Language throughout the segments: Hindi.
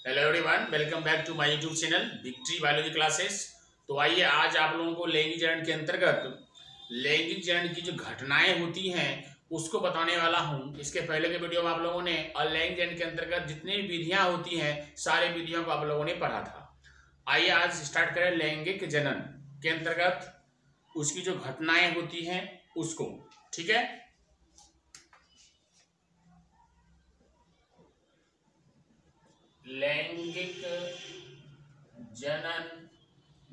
Hello everyone, welcome back to my YouTube channel victory biology classes. तो आइए आज आप लोगों को लैंगिक जनन के अंतर्गत लैंगिक जनन की जो घटनाएं होती हैं उसको बताने वाला हूं। इसके पहले के वीडियो में आप लोगों ने लैंगिक जनन के अंतर्गत जितनी भी विधियां होती हैं सारे विधियों को आप लोगों ने पढ़ा था। आइए आज स्टार्ट करें लैंगिक जनन के अंतर्गत उसकी जो घटनाएं होती हैं उसको। ठीक है, लैंगिक जनन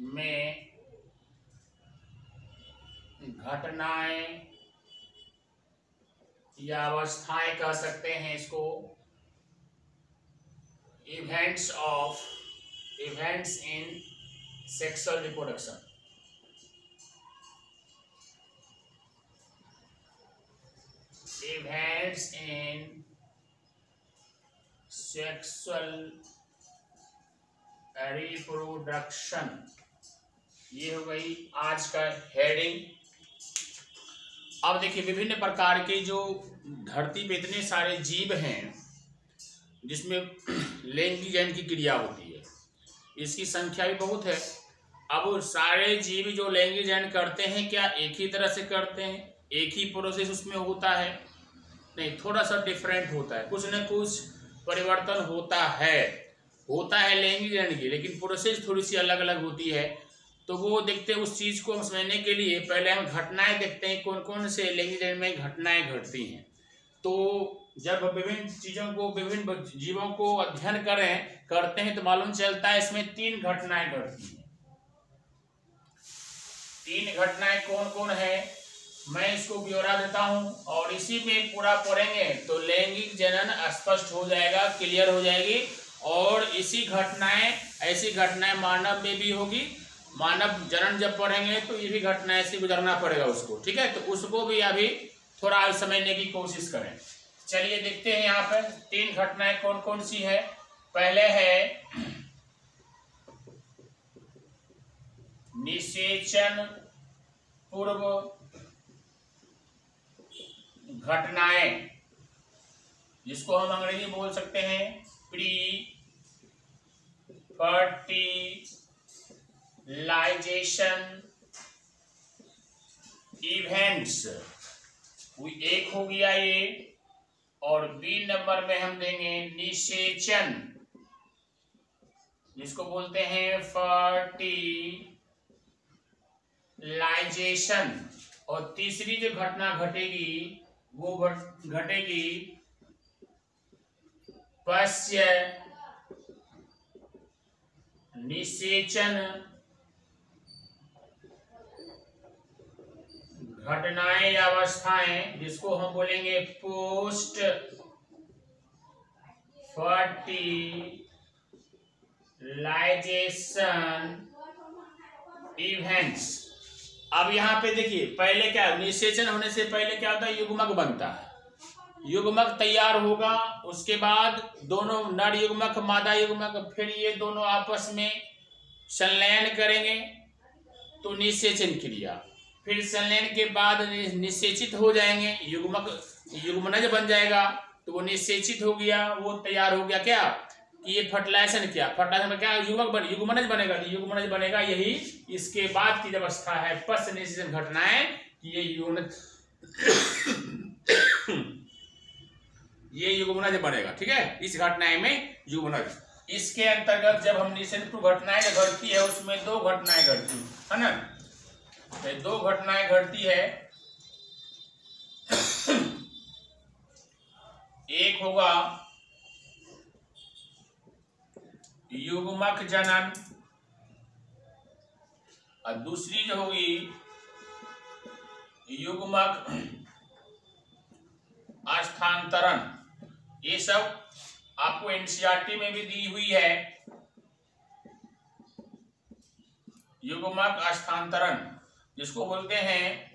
में घटनाएं या अवस्थाएं कह सकते हैं इसको। Events in sexual reproduction. Events in sexual reproduction, ये हो गई आज का हेडिंग। अब देखिए, विभिन्न प्रकार के जो धरती पे इतने सारे जीव हैं जिसमें लैंगिक जनन की क्रिया होती है, इसकी संख्या भी बहुत है। अब सारे जीव जो लैंगिक जनन करते हैं क्या एक ही तरह से करते हैं, एक ही प्रोसेस उसमें होता है? नहीं, थोड़ा सा डिफरेंट होता है, कुछ न कुछ परिवर्तन होता है लैंगिक जनन की, लेकिन प्रोसेस थोड़ी सी अलग अलग होती है। तो वो देखते हैं, उस चीज़ को हम समझने के लिए पहले हम घटनाएं देखते हैं, कौन कौन से लैंगिक जनन में घटनाएं घटती हैं। तो जब विभिन्न चीज़ों को, विभिन्न जीवों को अध्ययन करते हैं तो मालूम चलता है इसमें 3 घटनाएं घटती हैं। 3 घटनाएं कौन कौन है मैं इसको ब्यौरा देता हूं और इसी में पूरा पढ़ेंगे तो लैंगिक जनन स्पष्ट हो जाएगा, क्लियर हो जाएगी। और ऐसी घटनाएं मानव में भी होगी। मानव जनन जब पढ़ेंगे तो ये भी घटनाएं से गुजरना पड़ेगा उसको। ठीक है, तो उसको भी अभी थोड़ा समझने की कोशिश करें। चलिए देखते हैं यहाँ पर 3 घटनाएं कौन कौन सी है। पहले है निषेचन पूर्व घटनाएं, जिसको हम अंग्रेजी बोल सकते हैं प्री फर्टिलाइजेशन इवेंट्स। एक हो गया ये, और बी नंबर में हम देंगे निषेचन, जिसको बोलते हैं फर्टिलाइजेशन। और तीसरी जो घटना घटेगी वो घटेगी पश्य निषेचन घटनाएं या अवस्थाएं, जिसको हम बोलेंगे पोस्ट फर्टिलाइजेशन इवेंट्स। अब यहाँ पे देखिए, पहले क्या, निषेचन होने से पहले क्या होता है, युग्मक बनता है। युग्मक तैयार होगा, उसके बाद दोनों नर युग्मक मादा युग्मक, फिर ये दोनों आपस में संलयन करेंगे तो निषेचन क्रिया। फिर संलयन के बाद निषेचित हो जाएंगे, युग्मनज बन जाएगा। तो वो निषेचित हो गया, वो तैयार हो गया क्या कि ये फर्टिलाइजेशन में क्या युग्मनज बनेगा। तो युग्मनज बनेगा, यही इसके बाद की अवस्था है पश्च निषेचन घटनाएं। ये युग्मनज बनेगा। ठीक है, इस घटनाएं में युग्मनज। इसके अंतर्गत जब हम निषेचन घटनाएं जो घटती है उसमें 2 घटनाएं घटती है ना। 2 घटनाएं घटती है। एक होगा युग्मक जनन और दूसरी जो होगी युग्मक स्थानांतरण। ये सब आपको एनसीईआरटी में भी दी हुई है। युग्मक स्थानांतरण, जिसको बोलते हैं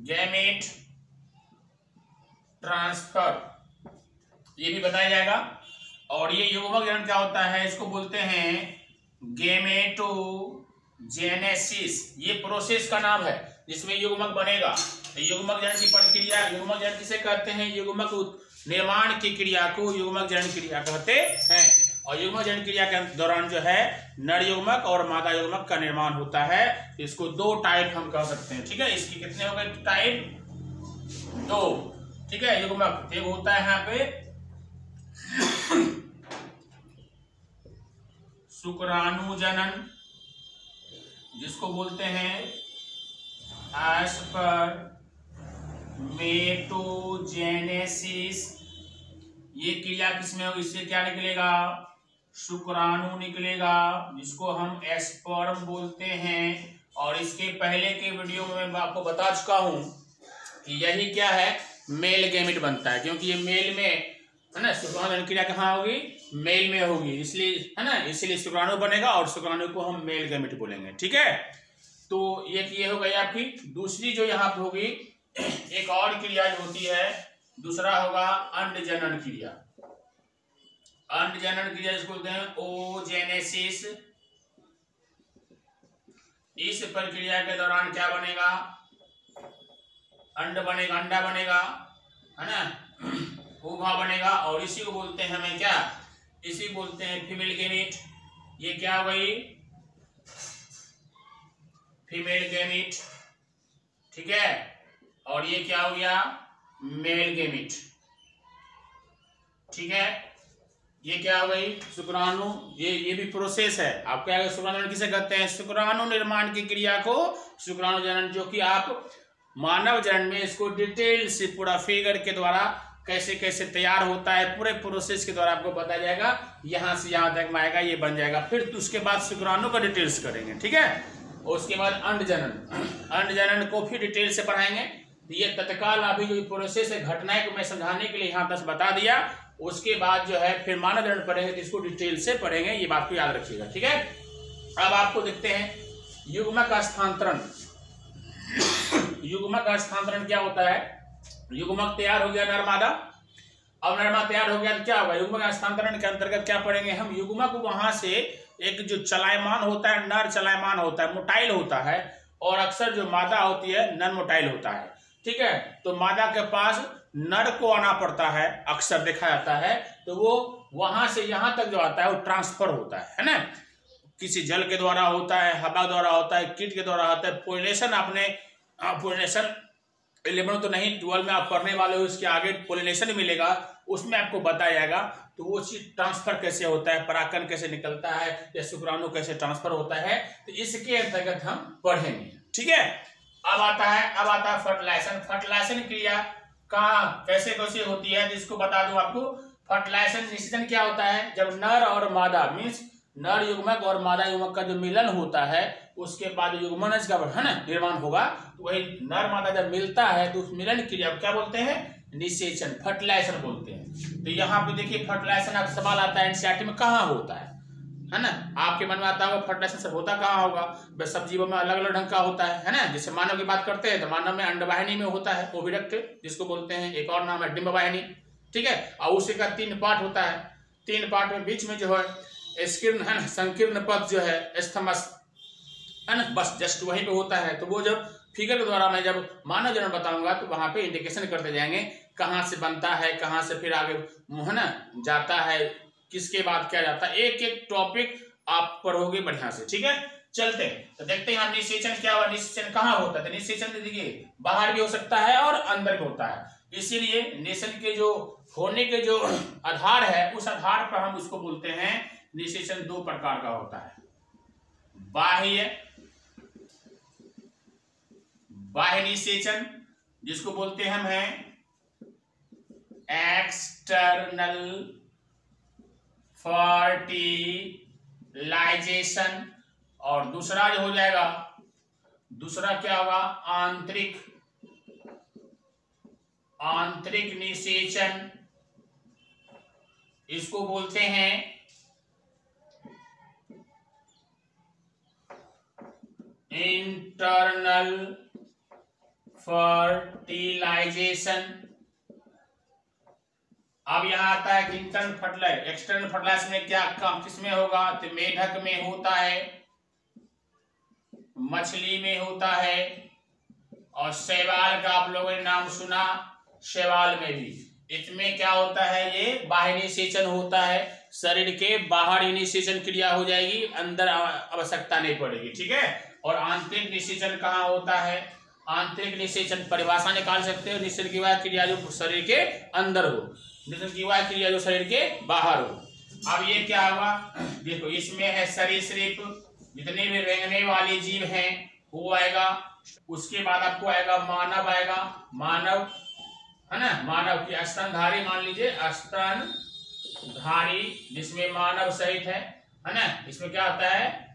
गैमेट ट्रांसफर, ये भी बताया जाएगा। और ये युग्मक जनन क्या होता है, इसको बोलते हैं गेमेटोजेनेसिस। ये प्रोसेस का नाम है जिसमें युग्मक बनेगा। युग्मक जनन की प्रक्रिया, युग्मक जनन किसे कहते हैं, युग्मक निर्माण की क्रिया को युग्मक जनन क्रिया कहते हैं। और युग्मक जनन क्रिया के दौरान जो है नर युग्मक और मादा युग्मक का निर्माण होता है। इसको दो टाइप हम कह सकते हैं, ठीक है। इसकी कितने हो गए टाइप? दो, ठीक है। युग्मक एक होता है यहाँ पे शुक्राणु जनन, जिसको बोलते हैं स्पर्मेटोजेनेसिस। ये क्रिया किसमें होगी? इससे क्या निकलेगा? शुक्राणु निकलेगा, जिसको हम एस्पर्म बोलते हैं। और इसके पहले के वीडियो में मैं आपको बता चुका हूं कि यही क्या है, मेल गैमेट बनता है। क्योंकि ये मेल में है ना, शुक्राणु जनन क्रिया कहाँ होगी? मेल में होगी, इसलिए है ना, इसलिए शुक्राणु बनेगा और शुक्राणु को हम मेल गैमेट बोलेंगे, ठीक है। तो ये हो गई आपकी। दूसरी जो यहाँ पे होगी एक और क्रिया जो होती है, दूसरा होगा अंड जनन क्रिया। अंड जनन क्रिया जिसको बोलते हैं ओजेनेसिस। इस प्रक्रिया के दौरान क्या बनेगा? अंड बनेगा, अंडा बनेगा, है ना, ओवा बनेगा। और इसी को बोलते हैं हमें क्या? इसी बोलते हैं फीमेल गैमेट। ये क्या हो गई? फीमेल गैमेट, ठीक है। और ये क्या हो गया? मेल गैमेट, ठीक है। ये क्या हो गई? शुक्राणु। ये भी प्रोसेस है। आप क्या शुक्राणु किसे कहते हैं? शुक्राणु निर्माण की क्रिया को शुक्राणु जनन, जो कि आप मानव जनन में इसको डिटेल से पूरा फिगर के द्वारा कैसे कैसे तैयार होता है, पूरे प्रोसेस के द्वारा आपको बताया जाएगा। यहाँ से यहाँ तक में आएगा, ये बन जाएगा। फिर उसके बाद शुक्राणु का डिटेल्स करेंगे, ठीक है। उसके बाद अंड जनन, अंड जनन को फिर डिटेल से पढ़ाएंगे। ये तत्काल अभी जो प्रोसेस है, घटनाएं को मैं समझाने के लिए यहाँ तक बता दिया। उसके बाद जो है फिर मानव जनन पढ़ेंगे, तो इसको डिटेल से पढ़ेंगे। ये बात को याद रखिएगा, ठीक है। अब आपको देखते हैं युग्मक स्थानांतरण। युग्मक स्थानांतरण क्या होता है? युग्मक तैयार हो गया नर मादा। अब नर मादा तैयार हो गया तो क्या होगा? युग्मक स्थानांतरण के अंतर्गत क्या पढ़ेंगे हम? युग्मक वहां से एक जो चलायमान होता है, नर चलायमान होता है, मोटाइल होता है। और अक्सर जो मादा होती है नन मोटाइल होता है, ठीक है। तो मादा के पास नर को आना पड़ता है, अक्सर देखा जाता है। तो वो वहां से यहां तक जो आता है वो ट्रांसफर होता है ना। किसी जल के द्वारा होता है, हवा द्वारा होता है, कीट के द्वारा होता है। पोलिनेशन आपने पोलिनेशन 11 तो नहीं, 12 में आप पढ़ने वाले हो, इसके आगे पोलिनेशन मिलेगा, उसमें आपको बताया जाएगा। तो वो चीज ट्रांसफर कैसे होता है, परागकण कैसे निकलता है, या शुक्राणु कैसे ट्रांसफर होता है, तो इसके अंतर्गत हम पढ़ेंगे, ठीक है। अब आता है फर्टिलाइजेशन। फर्टिलाइजेशन क्रिया कहाँ कैसे कैसे होती है, जिसको बता दूं आपको। फर्टिलाइजेशन निषेचन क्या होता है? जब नर और मादा मीन्स नर युग्मक और मादा युग्मक का जो मिलन होता है, उसके बाद युग्मनज का है ना निर्माण होगा। तो वही नर मादा जब मिलता है तो उस मिलन क्रिया को क्या बोलते हैं? निषेचन, फर्टिलाइजेशन बोलते हैं। तो यहाँ पे देखिए फर्टिलाइजेशन का सवाल आता है एनसीईआरटी में, कहाँ होता है ना। आपके मन में आता होगा फर्टिलाइजेशन सब होता कहाँ होगा? बस सब जीवों में अलग अलग ढंग का होता है ना। जैसे मानव की बात करते हैं तो मानव में अंडवाहिनी में होता है ओविडक्ट, जिसको बोलते हैं, एक और नाम है डिंबवाहिनी, ठीक है। और उसी का 3 पार्ट होता है। 3 पार्ट में बीच में जो है स्कीर्ण है ना, संकीर्ण पद जो है एस्थमस है ना, बस जस्ट वहीं पे होता है। तो वो जब फिगर के द्वारा मैं जब मानव जनन बताऊंगा तो वहां पे इंडिकेशन करते जाएंगे कहाँ से बनता है, कहाँ से फिर आगे है ना जाता है, किसके बाद क्या जाता है। एक एक टॉपिक आप पढ़ोगे बढ़िया से, ठीक है। चलते हैं तो देखते हैं निषेचन क्या हुआ। निषेचन कहाँ होता है? तो निषेचन देखिए बाहर भी हो सकता है और अंदर भी होता है। इसीलिए निषेचन के जो होने के जो आधार है, उस आधार पर हम उसको बोलते हैं निषेचन 2 प्रकार का होता है। बाह्य निषेचन, जिसको बोलते हम हैं एक्सटर्नल फर्टिलाइजेशन। और दूसरा जो हो जाएगा, दूसरा क्या होगा? आंतरिक निषेचन, इसको बोलते हैं इंटरनल फर्टिलाइजेशन। अब यहां आता है कि इंटरनल फर्टिलाइजेशन, एक्सटर्नल फर्टिलाइजेशन में क्या काम किसमें होगा? तो मेढक में होता है, मछली में होता है, और शैवाल का आप लोगों ने नाम सुना, शैवाल में भी। इसमें क्या होता है, ये बाह्य निषेचन होता है, शरीर के बाहर ही निषेचन क्रिया हो जाएगी, अंदर आवश्यकता नहीं पड़ेगी, ठीक है। और आंतरिक निषेचन कहाँ होता है, आंतरिक निषेचन परिभाषा निकाल सकते हो, निषेचन की वह क्रिया जो शरीर के अंदर हो, निषेचन की वह क्रिया जो शरीर के बाहर हो। अब ये क्या हुआ, देखो इसमें है सरीसृप, जितने भी रेंगने वाले जीव हैं वो आएगा, उसके बाद आपको आएगा मानव, आएगा मानव, है ना, मानव की स्तनधारी मान लीजिए, स्तनधारी जिसमें मानव सहित है ना, इसमें क्या आता है,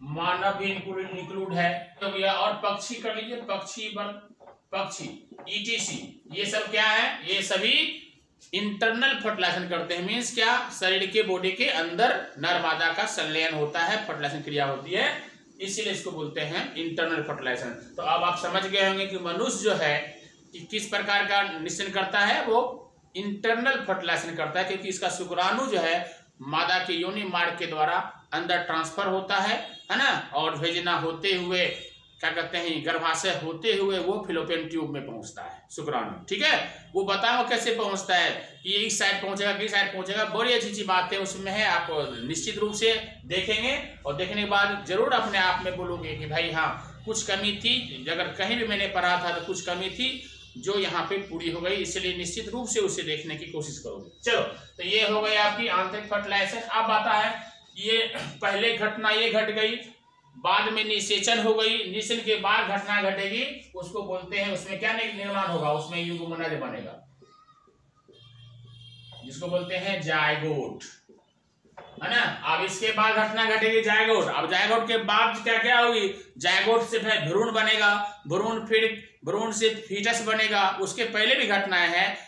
मानव भी इंक्लूड है तो भैया। और पक्षी कर लीजिए, पक्षी वर्ग, पक्षी ईटीसी, ये सब क्या है, ये सभी इंटरनल फर्टिलाइजेशन करते हैं। मीन्स क्या, शरीर के बॉडी के अंदर नर मादा का संलयन होता है, फर्टिलाइजेशन क्रिया होती है, इसीलिए इसको बोलते हैं इंटरनल फर्टिलाइजेशन। तो अब आप समझ गए होंगे कि मनुष्य जो है कि किस प्रकार का निषेचन करता है, वो इंटरनल फर्टिलाइजेशन करता है, क्योंकि इसका शुक्राणु जो है मादा के योनि मार्ग के द्वारा अंदर ट्रांसफर होता है ना, और भेजना होते हुए क्या कहते हैं, गर्भाशय होते हुए वो फिलोपियन ट्यूब में पहुंचता है शुक्राणु, ठीक है। वो बताओ कैसे पहुंचता है, कि इस साइड पहुंचेगा, किस साइड पहुंचेगा, बड़ी अच्छी बातें उसमें है, आप निश्चित रूप से देखेंगे और देखने के बाद जरूर अपने आप में बोलोगे कि भाई हाँ कुछ कमी थी, अगर कहीं भी मैंने पढ़ा था तो कुछ कमी थी जो यहाँ पे पूरी हो गई, इसलिए निश्चित रूप से उसे देखने की कोशिश करोगे। चलो, तो ये हो गई आपकी आंतरिक फर्टिलाइजेशन। अब आता है ये पहले घटना ये घट गई, बाद में निषेचन हो गई, निषेचन के बाद घटना घटेगी, उसको बोलते हैं, उसमें क्या निर्माण होगा, उसमें युग्मनज बनेगा, जिसको बोलते हैं जायगोट, है ना। अब इसके बाद घटना घटेगी जायगोट। अब जायगोट के बाद क्या क्या होगी, जायगोट से फिर भ्रूण बनेगा, भ्रूण फिर भ्रूण से फीटस बनेगा, उसके पहले भी घटनाएं हैं,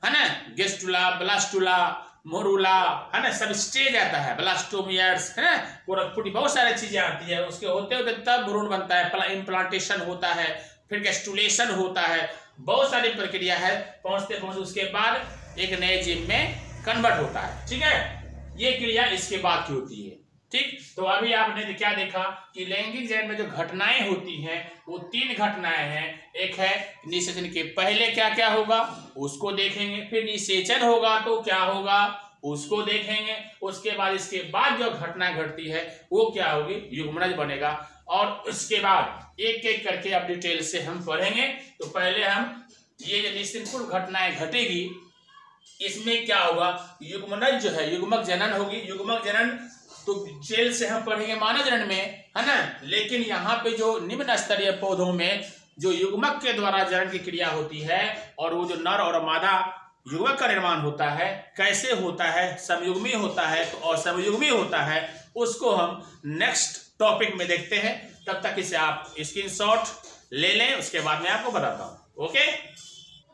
है ना, गेस्टुला, ब्लास्टुला, मोरुला, है ना, सब स्टेज आता है, ब्लास्टोमियर्स, है ना, बहुत सारी चीजें आती है, उसके होते होते तब भ्रूण बनता है, इम्प्लांटेशन होता है, फिर गेस्टुलेशन होता है, बहुत सारी प्रक्रिया है, पहुंचते पहुंचते उसके बाद एक नए जीव में कन्वर्ट होता है, ठीक है। ये क्रिया इसके बाद की होती है, ठीक। तो अभी आपने क्या देखा कि लैंगिक जनन में जो घटनाएं होती हैं वो 3 घटनाएं हैं। एक है निषेचन के पहले क्या क्या होगा उसको देखेंगे, फिर निषेचन होगा तो क्या होगा उसको देखेंगे, उसके बाद इसके बाद जो घटना घटती है वो क्या होगी, युग्मनज बनेगा। और उसके बाद एक एक करके अब डिटेल से हम पढ़ेंगे। तो पहले हम ये जो निषेचन घटनाएं घटेगी इसमें क्या होगा, युग्मनज जो है युग्मक जनन होगी, युग्मक जनन तो जेल से हम पढ़ेंगे मानव जनन में, है ना। लेकिन यहाँ पे जो निम्न स्तरीय पौधों में जो युग्मक के द्वारा जनन की क्रिया होती है और वो जो नर और मादा युग्मक का निर्माण होता है, कैसे होता है, समयुग्मी होता है और समयुग्मी होता है, उसको हम नेक्स्ट टॉपिक में देखते हैं। तब तक इसे आप स्क्रीनशॉट ले लें, उसके बाद मैं आपको बताता हूँ। ओके,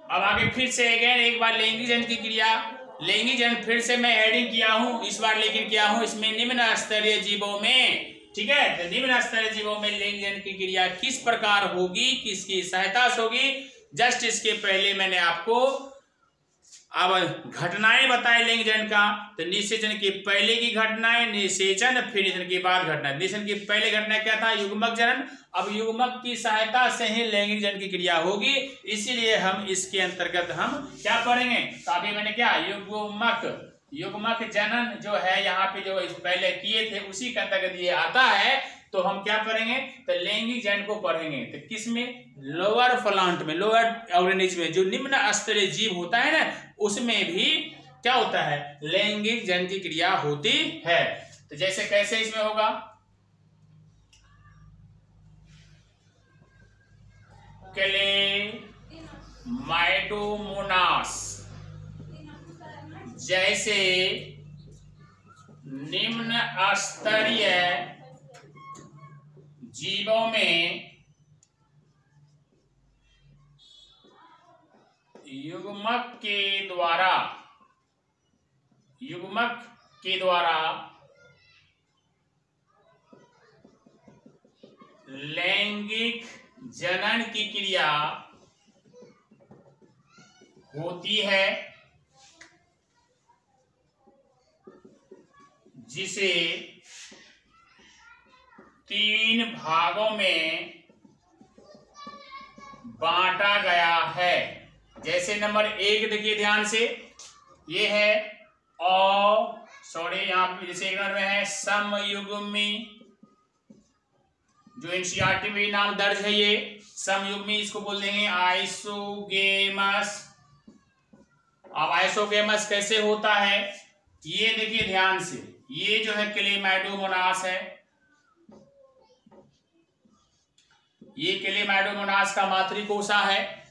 अब आगे फिर से अगेन एक बार लैंगिक जनन की क्रिया, लैंगिक जनन फिर से मैं हेडिंग किया हूं इस बार, लेकिन किया हूं इसमें निम्न स्तरीय जीवों में, ठीक है। तो निम्न स्तरीय जीवों में लैंगिक जनन की क्रिया किस प्रकार होगी, किसकी सहायता से होगी, जस्ट इसके पहले मैंने आपको अब घटनाएं बताए लैंगिक जनन का। तो निषेचन की पहले की घटनाएं, निषेचन, फिर निषेचन की बाद घटना। निषेचन की पहले घटना क्या था, युग्मक जनन। अब युग्मक की सहायता से ही लैंगिक जनन की क्रिया होगी, इसीलिए हम इसके अंतर्गत हम क्या पढ़ेंगे, तो अभी मैंने क्या युग्मक जनन जो है यहाँ पे जो पहले किए थे उसी के अंतर्गत ये आता है। तो हम क्या पढ़ेंगे, तो लैंगिक जनन को पढ़ेंगे। तो किसमें, लोअर प्लांट में, लोअर ऑर्गेनिज्म में जो निम्न स्तरीय जीव होता है ना, उसमें भी क्या होता है, लैंगिक जनन की क्रिया होती है। तो जैसे कैसे इसमें होगा, क्लेमाइडोमोनास जैसे निम्न स्तरीय जीवों में युग्मक के द्वारा लैंगिक जनन की क्रिया होती है, जिसे 3 भागों में बांटा गया है। जैसे नंबर 1 देखिए ध्यान से, ये है यहाँ पे जैसे एक नंबर में है समयुग्मी, जो एनसीईआरटी में नाम दर्ज है, ये समयुग्मी, इसको बोल देंगे आइसोगेमस। अब आइसोगेमस कैसे होता है, ये देखिए ध्यान से, ये जो है क्लेमाइडोमोनास है, ये क्लेमाइडोमोनास का मातृकोशा है।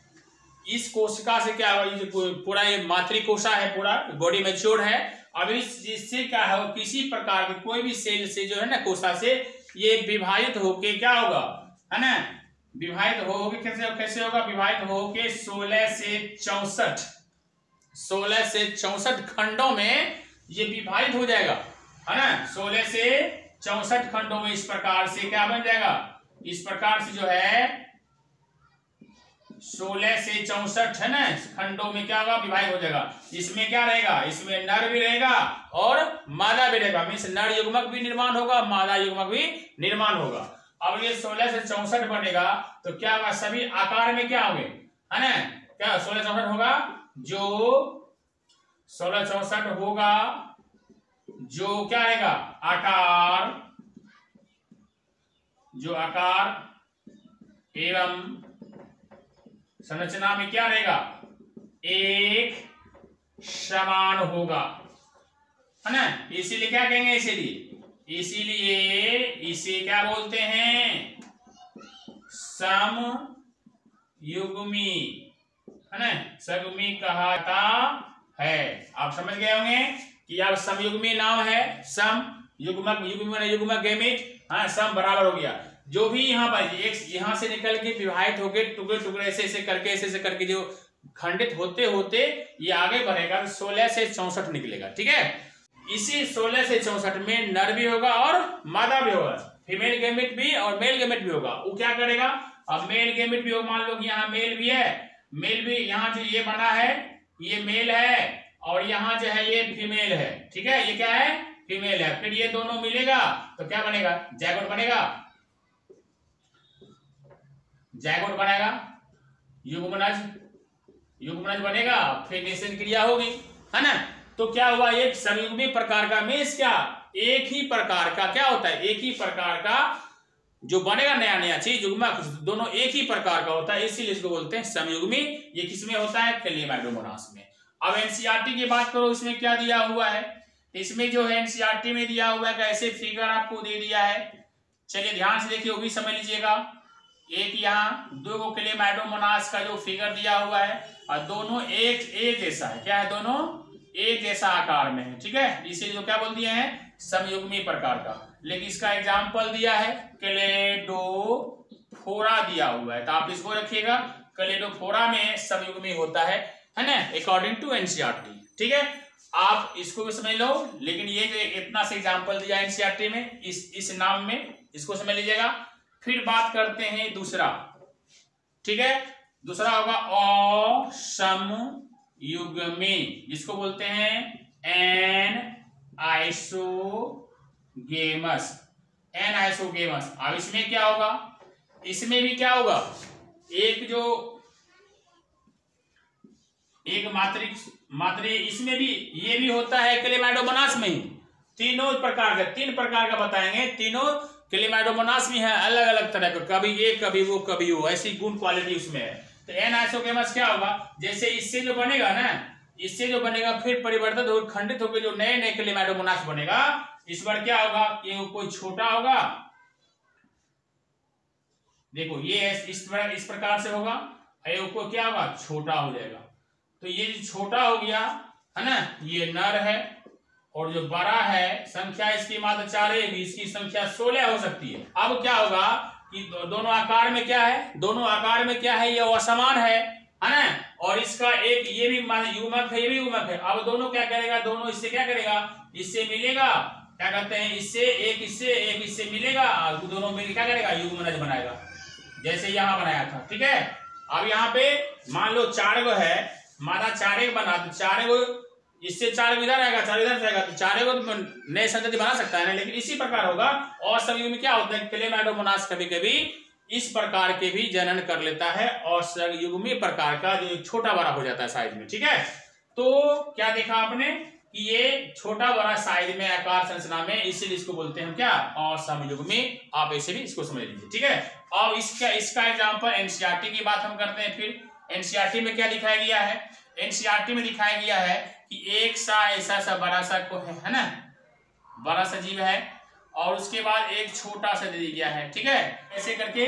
इस कोशिका से क्या होगा, पूरा ये मातृकोशा है, पूरा बॉडी मैच्योर है। अब इससे क्या है, किसी प्रकार के कोई भी सेल से जो है ना, कोशिका से ये विभाजित होके क्या होगा, है ना, विभाजित होके कैसे होगा, विभाजित होके 16 से 64 खंडों में ये विभाजित हो जाएगा, है ना। 16 से 64 खंडों में इस प्रकार से क्या बन जाएगा, इस प्रकार से जो है 16 से 64 है ना खंडों में क्या होगा, विभाजित हो जाएगा। इसमें क्या रहेगा, इसमें नर भी रहेगा और मादा भी रहेगा, मीन्स नर युग्मक भी निर्माण होगा, मादा युग्मक भी निर्माण होगा। अब ये 16 से 64 बनेगा तो क्या होगा, सभी आकार में क्या होंगे, है ना, क्या 16 64 होगा, जो 16 64 होगा, जो क्या रहेगा आकार, जो आकार एवं संरचना में क्या रहेगा, एक समान होगा, है ना। इसीलिए क्या कहेंगे, इसीलिए इसे क्या बोलते हैं, समयुग्मी, है ना, समयुग्मी कहता है। आप समझ गए होंगे कि अब समयुग्मी नाम है, सम युग्मक, युग्मक गैमेट, हाँ, सम बराबर हो गया। जो भी यहाँ पर एक यहाँ से निकल के विभाजित होके टुकड़े टुकड़े ऐसे करके जो खंडित होते होते ये आगे बढ़ेगा, 16 से 64 निकलेगा, ठीक है। इसी 16 से 64 में नर भी होगा और मादा भी होगा, फीमेल गैमेट भी और मेल गैमेट भी होगा। वो क्या करेगा, अब मेल गैमेट भी होगा, मान लो कि यहाँ मेल भी है, मेल भी यहाँ जो ये बना है ये मेल है और यहाँ जो है ये फीमेल है, ठीक है, ये क्या है, फीमेल है। फिर ये दोनों मिलेगा तो क्या बनेगा, जायगोट बनेगा, जायगोट बनेगा, युग्मनज बनेगा, फिर निषेचन क्रिया होगी, है ना। तो क्या हुआ, एक समयुग्मी प्रकार का मीन्स क्या, एक ही प्रकार का क्या होता है, एक ही प्रकार का जो बनेगा नया चीज, युग्मक दोनों एक ही प्रकार का होता है, इसीलिए इसको बोलते हैं समयुग्मी। ये किसमें होता है, क्लेमाइडोमोनास में। अब एनसीईआरटी की बात करो, इसमें क्या दिया हुआ है, इसमें जो है एनसीईआरटी में दिया हुआ है, ऐसे फिगर आपको दे दिया है। चलिए ध्यान से देखिए, वो भी समझ लीजिएगा। एक यहाँ दो क्लेमाइडोमोनास का जो फिगर दिया हुआ है और दोनों एक जैसा है, क्या है, दोनों एक जैसा आकार में है, ठीक है, इसे जो क्या बोल दिए हैं, समयुग्मी प्रकार का। लेकिन इसका एग्जाम्पल दिया है क्लेडोफोरा दिया हुआ है, तो आप इसको रखिएगा, क्लेडोफोरा में समयुग्मी होता है ना, अकॉर्डिंग टू एनसीईआरटी, ठीक है। आप इसको भी समझ लो, लेकिन ये जो इतना से एग्जाम्पल दिया एनसीईआरटी में इस नाम में, इसको समझ लीजिएगा। फिर बात करते हैं दूसरा, ठीक है, दूसरा होगा असमयुग्मी, जिसको बोलते हैं एनआइसोगेमस। अब इसमें क्या होगा, इसमें भी क्या होगा, एक मात्री इसमें भी ये भी होता है क्लेमाइडोमोनास में ही। तीन प्रकार का बताएंगे, तीनों क्लेमाइडोमोनास में है, अलग अलग तरह का, कभी ये कभी वो ऐसी गुण क्वालिटी उसमें है। तो एनआइसोगेमस क्या होगा, जैसे इससे जो बनेगा ना, इससे जो बनेगा फिर परिवर्तित हो खंडित होकर जो नए क्लेमाइडोमोनास बनेगा, इस बार क्या होगा, ये कोई छोटा होगा, देखो ये इस प्रकार से होगा, को क्या होगा, छोटा हो जाएगा। तो ये जो छोटा हो गया है ना, ये नर है, और जो बड़ा है संख्या इसकी मात्र 4 है, इसकी संख्या 16 हो सकती है। अब क्या होगा कि दोनों आकार में क्या है, ये असमान है ना, और इसका एक ये भी युग्मक है, ये भी युग्मक है। अब दोनों क्या करेगा, दोनों इससे क्या करेगा, इससे मिलेगा, क्या कहते हैं, एक इससे मिलेगा, दोनों मिल क्या करेगा, युग्मनज बनाएगा, जैसे यहाँ बनाया था, ठीक है। अब यहाँ पे मान लो 4 गो है, माना 4 बना, तो 4 गो इससे 4 इधर आएगा, 4 इधर जाएगा, तो 4 को नए संतति बना सकता है ना। लेकिन इसी प्रकार होगा, और समयुग्मी क्या होता है, क्लेमाइडोमोनास कभी कभी इस प्रकार के भी जनन कर लेता है और संयुग्मी प्रकार का जो छोटा बड़ा हो जाता है साइज में। ठीक है, तो क्या देखा आपने कि ये छोटा बड़ा साइज में आकार संरचना में, इसीलिए इसको बोलते हैं क्या, असमयुग्मी। आप ऐसे भी इसको समझ लीजिए। ठीक है, अब इसका एग्जांपल एनसीईआरटी की बात हम करते हैं। फिर एनसीईआरटी में क्या दिखाया गया है, एनसीईआरटी में दिखाया गया है कि एक सा ऐसा सा बड़ा सा को है ना, बड़ा सा जीव है और उसके बाद एक छोटा सा दे दिया गया है। ठीक है, ऐसे करके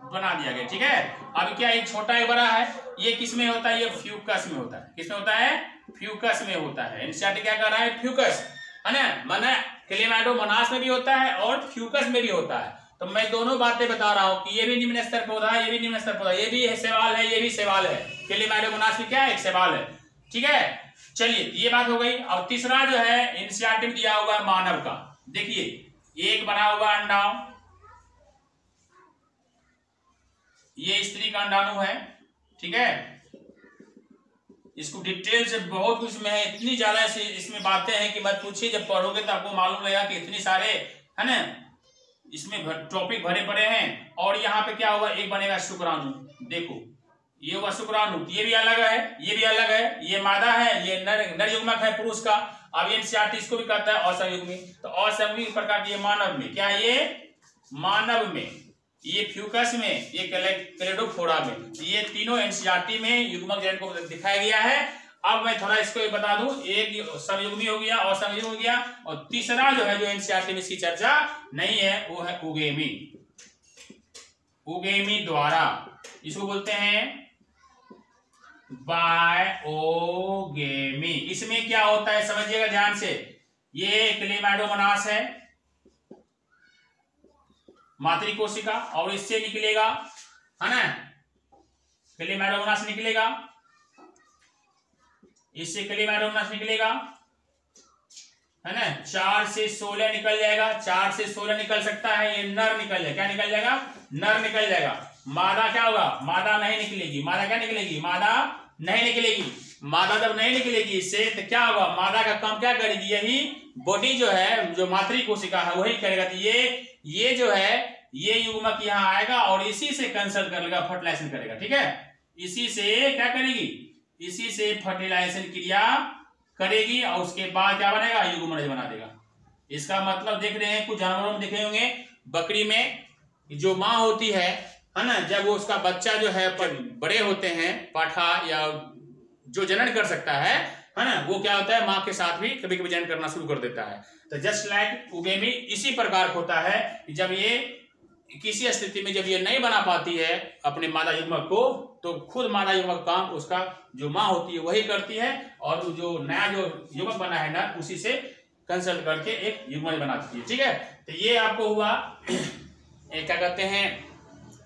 बना दिया गया। ठीक है, अब क्या एक छोटा एक बड़ा है, ये किस में होता है, ये फ्यूकस में होता है। किस में होता है, फ्यूकस में होता है। एनसीईआरटी क्या कर रहा है, फ्यूकस है ना, माने क्लेमाइडोमोनास में भी होता है और फ्यूकस में भी होता है। तो मैं दोनों बातें बता रहा हूं कि ये भी निम्न स्तर पौधा है, ये भी निम्न स्तर पौधा, ये भी सवाल है, ये भी सवाल है। क्लेमाइडोमोनास भी क्या है, एक सवाल है। ठीक है, चलिए ये बात हो गई। अब तीसरा जो है एनसीईआरटी में दिया हुआ है मानव का। देखिए एक बना हुआ अंडा, ये स्त्री का अंडाणु है। ठीक है, इसको डिटेल से बहुत कुछ में है, इतनी ज्यादा इसमें बातें हैं कि मत पूछिए। जब पढ़ोगे तो आपको मालूम लगेगा कि इतनी सारे है ना इसमें टॉपिक भरे पड़े हैं। और यहाँ पे क्या हुआ, एक बनेगा शुक्राणु। देखो ये हुआ शुक्राणु, ये भी अलग है, ये भी अलग है, ये मादा है, ये नर युग्मक है पुरुष का। अब एनसीईआरटी इसको भी कहता है असंयुग्मी। तो असंयुग्मी प्रकार के मानव में क्या, ये मानव में, ये फ्यूकस में, ये क्लेडोफोरा में, ये तीनों एनसीईआरटी में युग्मक जनन को दिखाया गया है। अब मैं थोड़ा इसको बता दूं, एक संयुग्मी हो गया, असंयुग्मी हो गया, और तीसरा जो है जो एनसीईआरटी में इसकी चर्चा नहीं है वो है उगेमी। उगेमी द्वारा, इसको बोलते हैं बायोगेमी। इसमें क्या होता है समझिएगा ध्यान से, ये क्लेमाइडोमोनास है मातृ कोशिका, और इससे निकलेगा है ना, क्लेमाइडोमोनास निकलेगा, इससे क्लेमाइडोमोनास निकलेगा है ना, 4 से 16 निकल जाएगा, 4 से 16 निकल सकता है। ये नर निकल जाएगा, क्या निकल जाएगा, नर निकल जाएगा। मादा क्या होगा, मादा नहीं निकलेगी। मादा क्या निकलेगी, मादा नहीं निकलेगी। मादा जब नहीं निकलेगी इससे तो क्या होगा, मादा का काम क्या करेगी, यही बॉडी जो है, जो मातृ कोशिका है वही करेगा। तो ये जो है ये युग्मक यहाँ आएगा और इसी से कंसल्ट कर लेगा, फर्टिलाइजेशन करेगा। ठीक है, इसी से क्या करेगी, इसी से फर्टिलाइजेशन क्रिया करेगी और उसके बाद क्या बनेगा, युग्मनज बना देगा। इसका मतलब देख रहे हैं कुछ जानवरों में देखे होंगे, बकरी में जो माँ होती है ना, जब वो उसका बच्चा जो है बड़े होते हैं, पाठा या जो जनन कर सकता है ना, वो क्या होता है माँ के साथ भी कभी कभी जनन करना शुरू कर देता है। तो जस्ट लाइक उगेमी इसी प्रकार होता है कि जब ये किसी स्थिति में जब ये नहीं बना पाती है अपने मादा युग्मक को, तो खुद मादा युग्मक काम उसका जो माँ होती है वही करती है, और जो नया जो युग्मक बना है ना उसी से कंसल्ट करके एक युग्मक बनाती है। ठीक है, तो ये आपको हुआ क्या कहते हैं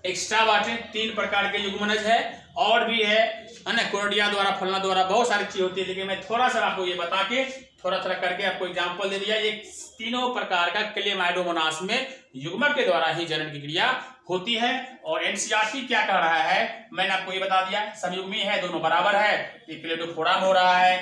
एक्स्ट्रा बातें। 3 प्रकार के युग्मनज है, और भी है ना, कोर्डिया द्वारा, फलना द्वारा, बहुत सारी चीज होती है, लेकिन मैं थोड़ा सा आपको ये बता के थोड़ा थोड़ा करके आपको एग्जांपल दे दिया। ये तीनों प्रकार का क्लेमाइडोमोनास में युग्मक के द्वारा ही जनन की क्रिया होती है। और एनसीईआरटी क्या कह रहा है, मैंने आपको ये बता दिया, संयुग्मी है, दोनों बराबर है, ये क्लेडोफोरा में हो रहा है,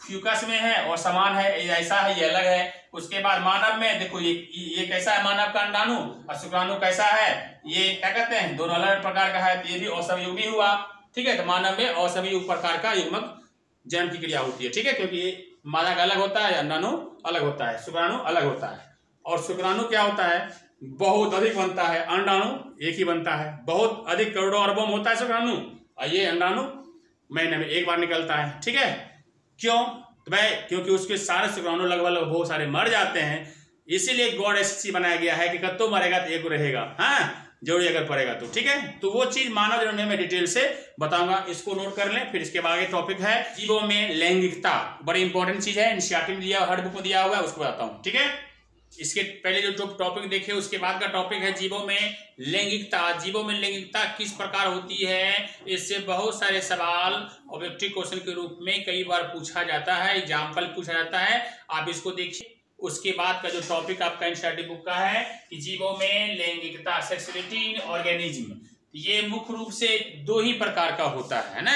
फ्यूकस में है और समान है, ये ऐसा है, ये अलग है। उसके बाद मानव में देखो ये कैसा है, मानव का अंडाणु, और शुक्राणु कैसा है, ये क्या कहते हैं, दोनों अलग प्रकार का है, ये भी असंयुग्मी हुआ। ठीक है, तो मानव में असंयुग्म प्रकार का युग्मक जनन की क्रिया होती है। ठीक है, क्योंकि मादा का अलग होता है, अंडाणु अलग होता है, शुक्राणु अलग होता है। और शुक्राणु क्या होता है, बहुत अधिक बनता है, अंडाणु एक ही बनता है, बहुत अधिक करोड़ों अरबों में होता है शुक्राणु, और ये अंडाणु महीने में एक बार निकलता है। ठीक है, क्यों, तो भाई क्योंकि उसके सारे शुक्राणु लगभग बहुत सारे मर जाते हैं, इसीलिए गॉड ऐसी बनाया गया है कि कत्तो मरेगा तो एक रहेगा, हाँ जरूरी अगर पड़ेगा तो। ठीक है, तो वो चीज मानव जनन में डिटेल से बताऊंगा, इसको नोट कर लें। फिर इसके बाद आगे टॉपिक है जीवों में लैंगिकता, बड़ी इंपॉर्टेंट चीज है, एनसीईआरटी में दिया, हर बुक में दिया हुआ है, उसको बताता हूँ। ठीक है, इसके पहले जो टॉपिक देखे उसके बाद का टॉपिक है जीवों में लैंगिकता। जीवों में लैंगिकता किस प्रकार होती है, इससे बहुत सारे सवाल ऑब्जेक्टिव क्वेश्चन के रूप में कई बार पूछा जाता है, एग्जाम्पल पूछा जाता है, आप इसको देखिए। उसके बाद का जो टॉपिक आपका एनसीईआरटी बुक का है कि जीवों में लैंगिकता, सेक्सुअलिटी इन ऑर्गेनिज्म, ये मुख्य रूप से 2 ही प्रकार का होता है ना,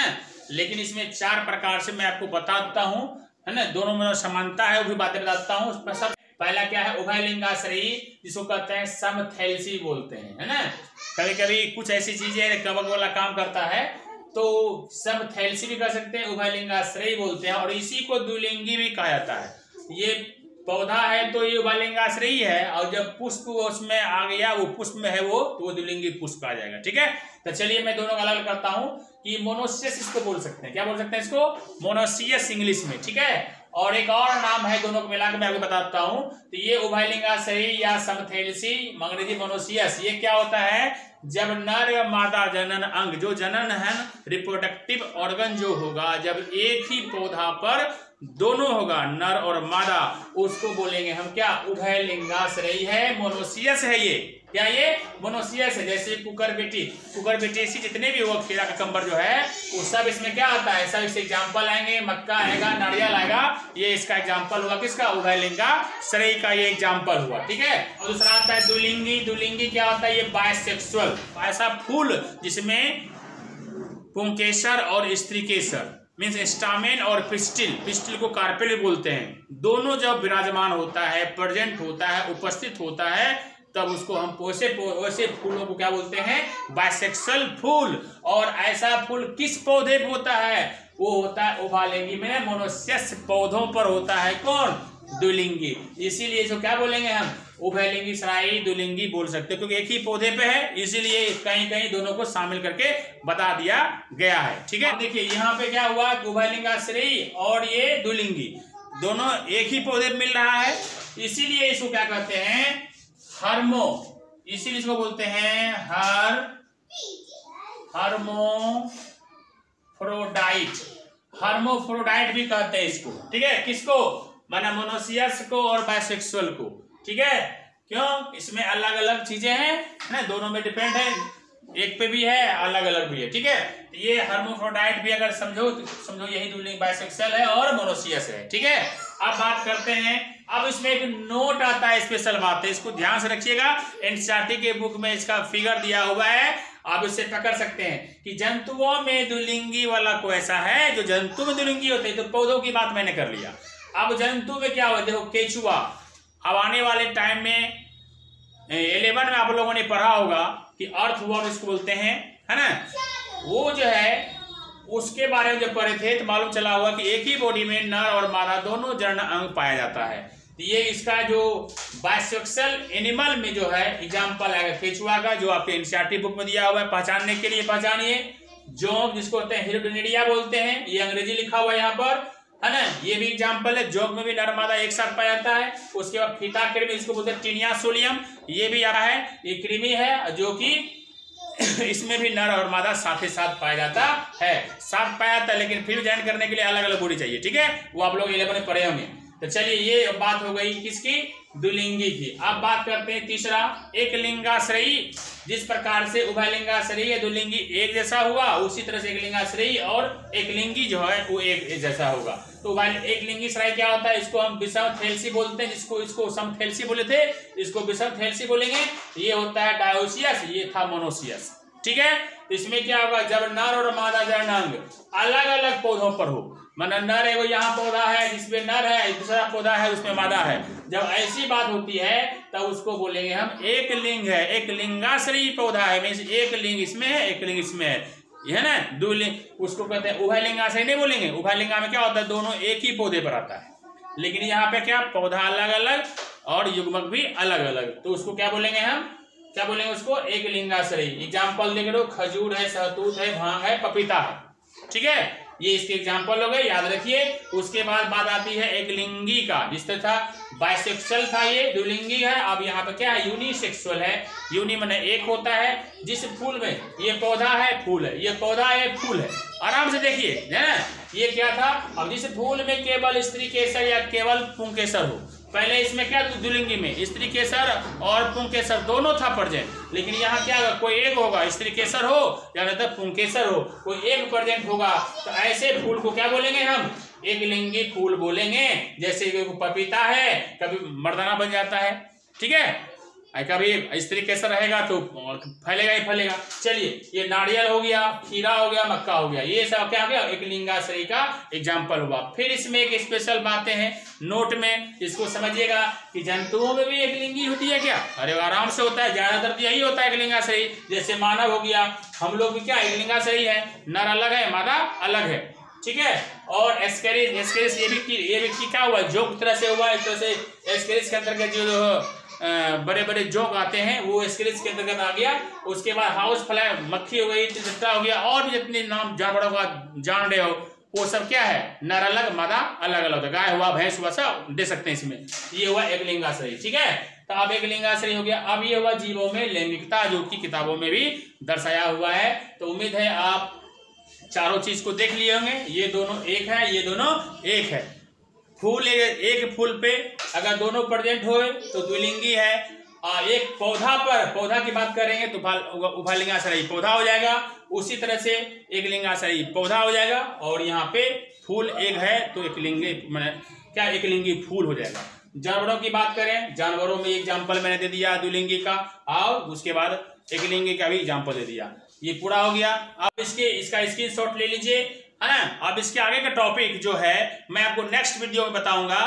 लेकिन इसमें 4 प्रकार से मैं आपको बताता हूँ है ना, दोनों में समानता है वो भी बातें बताता हूँ। पहला क्या है उभयलिंगाश्रयी, जिसको कहते हैं समथैलेसी बोलते हैं, है ना। कभी कभी कुछ ऐसी चीजें कवक वाला काम करता है तो समथैलेसी भी कह सकते हैं, उभयलिंगाश्रयी बोलते हैं, और इसी को द्विलिंगी भी कहा जाता है। ये पौधा है तो ये उभयलिंगाश्रयी है, और जब पुष्प उसमें आ गया, वो पुष्प में है वो, तो वो द्विलिंगी पुष्प आ जाएगा। ठीक है, तो चलिए मैं दोनों अलग करता हूं कि मोनोसियस इसको बोल सकते हैं, क्या बोल सकते हैं इसको, मोनोसियस इंग्लिश में। ठीक है, और एक और नाम है, दोनों को मिलाकर मैं आपको बताता हूं। तो ये उभयलिंगाश्रयी या समथैलेसी, अंग्रेजी मोनोसियस, ये क्या होता है, जब नर या मादा जनन अंग, जो जनन है रिप्रोडक्टिव ऑर्गन जो होगा, जब एक ही पौधा पर दोनों होगा, नर और मादा, उसको बोलेंगे हम क्या, उभयलिंगाश्रयी है, मोनोसियस है ये। क्या ये मोनोसियस है। जैसे कुकुरबिटेसी जितने भी हुआ, खीरा का कंबर जो है, वो सब इसमें क्या आता है, सब इससे एग्जाम्पल आएंगे, मक्का आएगा, नारियल आएगा, ये इसका एग्जाम्पल हुआ, किसका, उभयलिंगाश्रयी का ये एग्जाम्पल हुआ। ठीक है, और दूसरा आता है द्विलिंगी। द्विलिंगी क्या होता है, ये बायसेक्सुअल, ऐसा फूल जिसमें पुंकेसर और स्त्रीकेसर, मीन्स स्टामेन और पिस्टिल को कार्पेल बोलते हैं, दोनों जब विराजमान होता है, प्रेजेंट होता है, उपस्थित होता है, तब उसको हम वैसे फूलों को क्या बोलते हैं, बाइसेक्सुअल फूल। और ऐसा फूल किस पौधे पे होता है, वो होता है उभयलिंगी में, मोनोसियस पौधों पर होता है, कौन, द्विलिंगी। इसीलिए इसको क्या बोलेंगे हम, उभयलिंगाश्रयी द्विलिंगी बोल सकते हैं, क्योंकि एक ही पौधे पे है, इसीलिए कहीं कहीं दोनों को शामिल करके बता दिया गया है। ठीक है, देखिए यहाँ पे क्या हुआ, उभयलिंगाश्रयी और ये द्विलिंगी दोनों एक ही पौधे पे मिल रहा है, इसीलिए इसको क्या कहते हैं, हर्मो, इसीलिए इसको बोलते हैं हर्मोफ्रोडाइट भी कहते हैं इसको। ठीक है, किसको, माना मोनोसियस को और बाइसेक्सुअल को। ठीक है, क्यों, इसमें अलग अलग चीजें हैं ना, दोनों में डिपेंड है, एक पे भी है, अलग अलग भी है। ठीक है, ये हर्मोफ्रोडाइट भी अगर समझो यही द्विलिंग बाइसेक्सुअल है और मोनोसियस है। ठीक है, अब बात करते हैं, अब इसमें एक नोट आता है, स्पेशल बात है, इसको ध्यान से रखिएगा, एनसीईआरटी के बुक में इसका फिगर दिया हुआ है, आप इससे पकड़ सकते हैं कि जंतुओं में द्विलिंगी वाला को ऐसा है, जो जंतु में द्विलिंगी होते हैं, तो पौधों की बात मैंने कर लिया। अब जंतु में क्या हो, देखो केचुआ, अब आने वाले टाइम में 11 में आप लोगों ने पढ़ा होगा कि अर्थवर्म इसको बोलते हैं, है ना, वो जो है उसके बारे में जब पढ़े थे तो मालूम चला हुआ कि एक ही बॉडी में नर और मादा दोनों जनन अंग पाया जाता है। तो ये इसका जो बाइसेक्सुअल एनिमल में जो है एग्जाम्पल आएगा केचुआ का, जो आपके एनसीईआरटी बुक में दिया हुआ है, पहचानने के लिए पहचानिए। जोंक, जिसको होते हैं हिरोडोनिडिया बोलते हैं, ये अंग्रेजी लिखा हुआ है यहाँ पर, है ना, ये भी एग्जाम्पल है। जोंक में भी नर मादा एक साथ पाया जाता है। उसके बाद फीता कृमि, इसको बोलते हैं टीनिया सोलियम, ये भी आता है, ये कृमि है जो कि इसमें भी नर और मादा साथ ही साथ पाया जाता है, साथ पाया जाता है, लेकिन फिर ज्वाइन करने के लिए अलग अलग बॉडी चाहिए। ठीक है, वो आप लोग 11 में पढ़े होंगे। तो चलिए, ये बात हो गई किसकी, द्विलिंगी की। अब बात करते हैं तीसरा, एक लिंगाश्रयी। जिस प्रकार से उभयलिंगाश्रयी या द्विलिंगी एक जैसा हुआ, उसी तरह से एक लिंगाश्रयी और एक लिंगी जो है वो एक जैसा होगा। तो एक लिंगाश्रयी क्या होता है, इसको हम विषमथैलेसी बोलते हैं, इसको समथैलेसी बोले थे, इसको विषमथैलेसी बोलेंगे। ये होता है डायोसियस, ये था मोनोसियस। ठीक है, इसमें क्या होगा, जब नर और मादा जनन अंग अलग अलग पौधों पर हो, माना नर है वो यहाँ पौधा है जिसमें नर है, दूसरा पौधा है उसमें मादा है, जब ऐसी बात होती है तब उसको बोलेंगे हम एक लिंग है, एक लिंगाश्रयी पौधा है, मीन्स एक लिंग इसमें है, एक लिंग इसमें है ना, द्विलिंग, उसको कहते हैं उभयलिंगाश्रयी नहीं बोलेंगे। उभयलिंगा में क्या होता है, दोनों एक ही पौधे पर आता है, लेकिन यहाँ पे क्या, पौधा अलग अलग और युग्मक भी अलग अलग, तो उसको क्या बोलेंगे हम, क्या बोलेंगे उसको, एक लिंगाश्रयी। एग्जाम्पल देख लो, खजूर है, सहतूत है, भांग है, पपीता है। ठीक है, ये इसके एग्जाम्पल हो गए, याद रखिए। उसके बाद बात आती है एक लिंगी का, जिस तरह था बाइसेक्सुअल था, ये द्विलिंगी है। अब यहाँ पे क्या है, यूनिसेक्सुअल है। यूनि माने एक होता है, जिस फूल में ये पौधा है, फूल है, ये पौधा है, फूल है। आराम से देखिए, है ना, ये क्या था, अब जिस फूल में केवल स्त्रीकेसर या केवल पुंकेसर हो, पहले इसमें क्या द्विलिंगी में स्त्रीकेसर और पुंकेसर दोनों था प्रेजेंट, लेकिन यहाँ क्या होगा, कोई एक होगा, स्त्रीकेसर हो या नहीं तो पुंकेसर हो, कोई एक प्रेजेंट होगा। तो ऐसे फूल को क्या बोलेंगे हम, एक लिंगी फूल बोलेंगे। जैसे पपीता है, कभी मर्दाना बन जाता है। ठीक है, कभी इस तरीके से रहेगा तो फैलेगा ही फैलेगा। चलिए, ये नारियल हो गया, खीरा हो गया, मक्का हो गया, ये सब क्या हो गया, एक लिंगाश्रयी का एग्जाम्पल हुआ। फिर इसमें एक स्पेशल बातें हैं नोट में, इसको समझिएगा कि जंतुओं में भी एक लिंगी होती है क्या? अरे आराम से होता है, ज्यादातर तो यही होता है एक लिंगाश्रयी। जैसे मानव हो गया, हम लोग भी क्या एक लिंगाश्रयी है, नर अलग है, मादा अलग है, ठीक है। और एस्केरिस ये भी क्या हुआ, जोक तरह से हुआ, एक तरह से एस्केरिस के अंतर्गत जो बड़े बड़े जोक आते हैं वो एस्केरिस के अंतर्गत आ गया। उसके बाद हाउस फ्लाई, मक्खी हो गई, चिट्टा हो गया, और भी जितने नाम जानवरों का जान रहे हो वो सब क्या है, नर अलग मादा अलग अलग होता है। गाय हुआ, भैंस हुआ, सब दे सकते हैं इसमें। ये हुआ एक लिंगाश्रयी, ठीक है। तो अब एक लिंगाश्रयी हो गया। अब ये हुआ जीवों में लैंगिकता, जो कि किताबों में भी दर्शाया हुआ है। तो उम्मीद है आप चारों चीज को देख लिए होंगे। ये दोनों एक है, ये दोनों एक है। फूल, एक फूल पे अगर दोनों प्रेजेंट हो तो द्विलिंगी है। और एक पौधा पर, पौधा की बात करेंगे तो उभयलिंगाश्रयी पौधा हो जाएगा। उसी तरह से एक लिंगाश्रयी पौधा हो जाएगा। और यहाँ पे फूल एक है तो एक लिंगी, क्या एक लिंगी फूल हो जाएगा। जानवरों की बात करें, जानवरों में एग्जाम्पल मैंने दे दिया द्विलिंगी का, और उसके बाद एक लिंगी का भी एग्जाम्पल दे दिया। ये पूरा हो गया। अब इसका स्क्रीनशॉट ले लीजिए, है ना। अब इसके आगे का टॉपिक जो है मैं आपको नेक्स्ट वीडियो में बताऊंगा,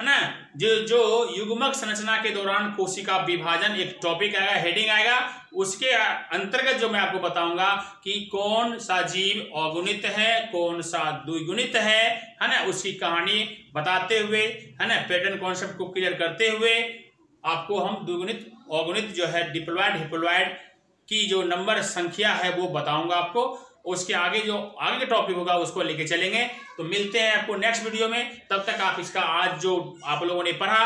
है ना। जो युग्मक संरचना के दौरान कोशिका विभाजन एक टॉपिक आएगा, हेडिंग आएगा। उसके अंतर्गत जो मैं आपको बताऊंगा कि कौन सा जीव अगुणित है, कौन सा द्विगुणित है ना। उसकी कहानी बताते हुए, है ना, पैटर्न कॉन्सेप्ट को क्लियर करते हुए आपको हम द्विगुणित अगुणित जो है डिप्लॉयड हिप्लॉयड की जो नंबर संख्या है वो बताऊंगा आपको। उसके आगे जो आगे का टॉपिक होगा उसको लेके चलेंगे। तो मिलते हैं आपको नेक्स्ट वीडियो में। तब तक आप इसका आज जो आप लोगों ने पढ़ा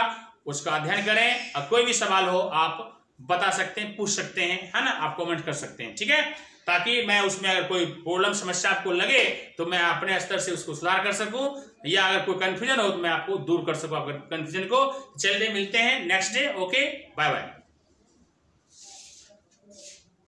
उसका अध्ययन करें। और कोई भी सवाल हो आप बता सकते हैं, पूछ सकते हैं, है ना, आप कमेंट कर सकते हैं, ठीक है। ताकि मैं उसमें अगर कोई प्रॉब्लम समस्या आपको लगे तो मैं अपने स्तर से उसको सुधार कर सकूं, या अगर कोई कंफ्यूजन हो तो मैं आपको दूर कर सकूं आपके कंफ्यूजन को। चलिए मिलते हैं next day. Okay, bye bye.